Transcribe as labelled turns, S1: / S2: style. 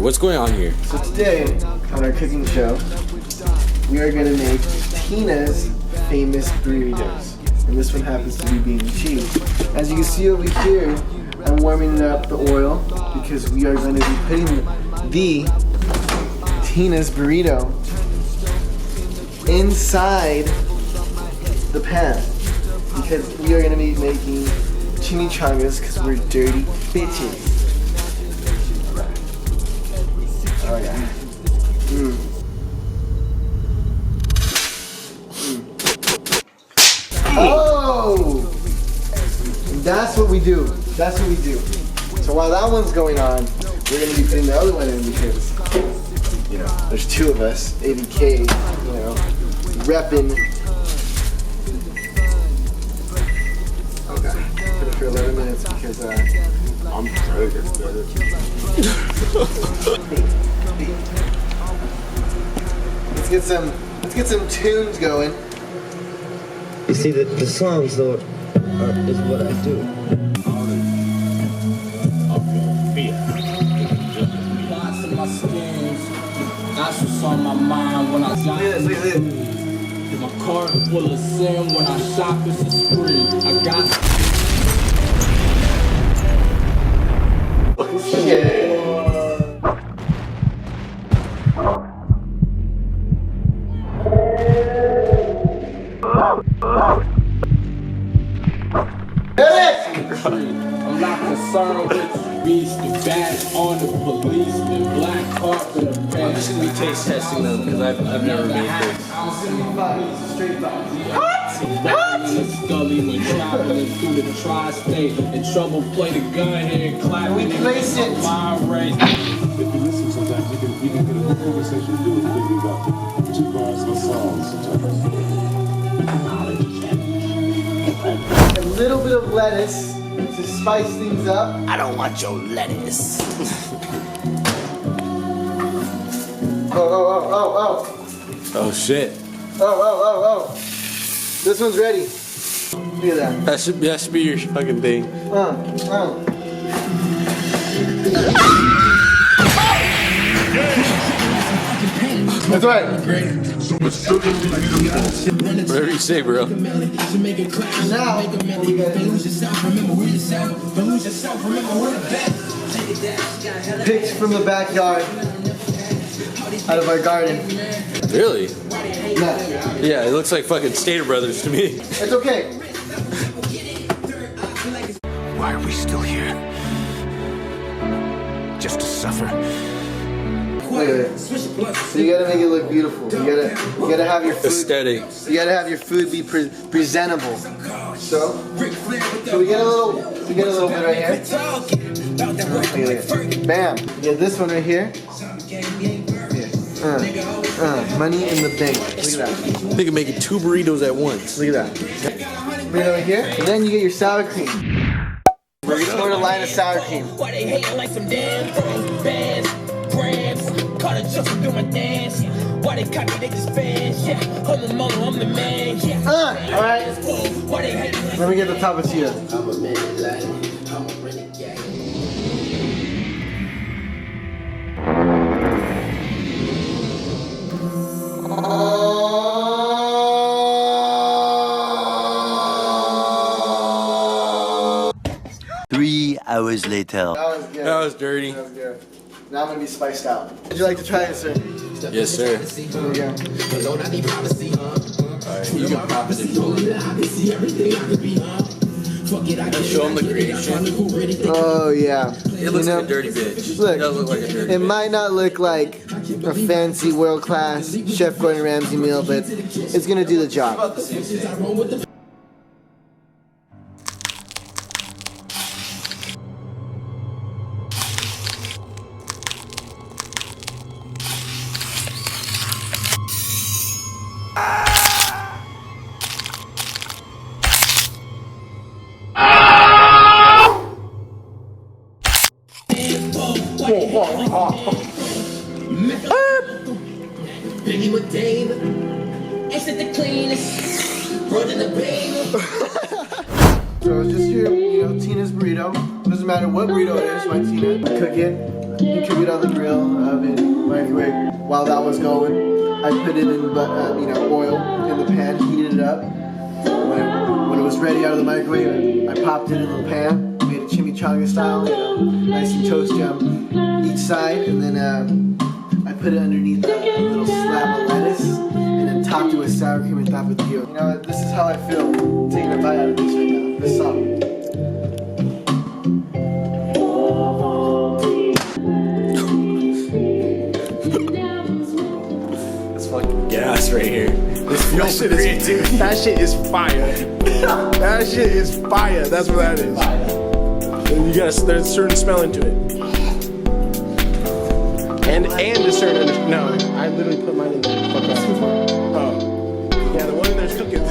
S1: What's going on here?
S2: So today, on our cooking show, we are going to make Tina's famous burritos. And this one happens to be bean and cheese. As you can see over here, I'm warming up the oil because we are going to be putting the Tina's burrito inside the pan. Because we are going to be making chimichangas because we're dirty bitches. Oh yeah. Oh! That's what we do. That's what we do. So while that one's going on, we're gonna be putting the other one in because, you know, there's two of us, A.V.K, you know, repping. Okay. Put it for 11 minutes because I'm pregnant. Let's get some tunes going.
S3: You see, the songs though is what I do.
S4: That's what's on my mind when I shop.
S2: Look at this.
S4: My card full of sin when I shop. It's a spree. I got.
S2: Yeah.
S4: I'm not concerned with you. Beast the badge on the police, the black carpet, the pants.
S1: I'm just gonna be taste testing them because I've never made this.
S4: What? In the scully when traveling through the tri-state. In trouble, play the gun here and clap.
S2: We place it.
S4: My race.
S5: If you listen, sometimes you can get a good conversation do it thinking about two bars of a song sometimes.
S2: A little bit of lettuce to spice things up.
S1: I don't want your lettuce.
S2: Oh.
S1: Oh shit.
S2: Oh. This one's ready. Look at that.
S1: That should be your fucking thing.
S2: That's right.
S1: Whatever you say, bro.
S2: Now, we got picked from the backyard out of our garden.
S1: Really?
S2: Yeah.
S1: Yeah, it looks like fucking Stater Brothers to me.
S2: It's okay.
S6: Why are we still here? Just to suffer?
S2: Look at it. So you gotta make it look beautiful. You gotta have your food.
S1: Aesthetic.
S2: You gotta have your food be presentable. So we get a little bit right here. Bam. We get this one right here. Money in the bank. Look at that.
S1: They can make it 2 burritos at once.
S2: Look at that. Burrito right here. And then you get your sour cream. We're gonna pour a line of sour cream.
S7: Why they hating like some damn bands, grams, caught a just do my dance. Why they copy, they just fans, yeah. I'm the mother, I'm the man, yeah.
S2: Alright.
S7: Why they hating?
S2: Let me get the tapatio.
S7: I'm a man, like, I'm a renegade.
S3: Hours later.
S2: That was good.
S1: That was dirty.
S2: That was good. Now I'm gonna be spiced out. Would you like to try it, sir?
S1: Yes, sir.
S2: There we go.
S1: Alright, you can pop it and pull it. Show them the creation.
S2: Oh yeah.
S1: It looks like a dirty bitch.
S2: Look,
S1: It does look like a dirty
S2: it
S1: bitch.
S2: might not look like a fancy world-class Chef Gordon Ramsay meal, but it's gonna do the job.
S1: About the same thing.
S7: Biggie with Dave. Exit the cleanest. Running the bagel.
S2: So it's just your, Tina's burrito. Doesn't matter what burrito it is, my Tina. Cook it. You cook it on the grill, oven, microwave. While that was going, I put it in, oil in the pan, heated it up. When it was ready out of the microwave, I popped it in the pan, made a chimichanga style, nice and toasty on each side, and then I put it underneath a little slab of lettuce, and then topped it with sour cream and tapatio. You know what? This is how I feel taking a bite out of this right now. This song.
S8: Gas right here. That shit is fire. That shit is fire. That's what that is. And there's a certain smell into it. And a certain no, I literally put mine in there. Fuck off. Oh. Yeah, the one in there's cooking.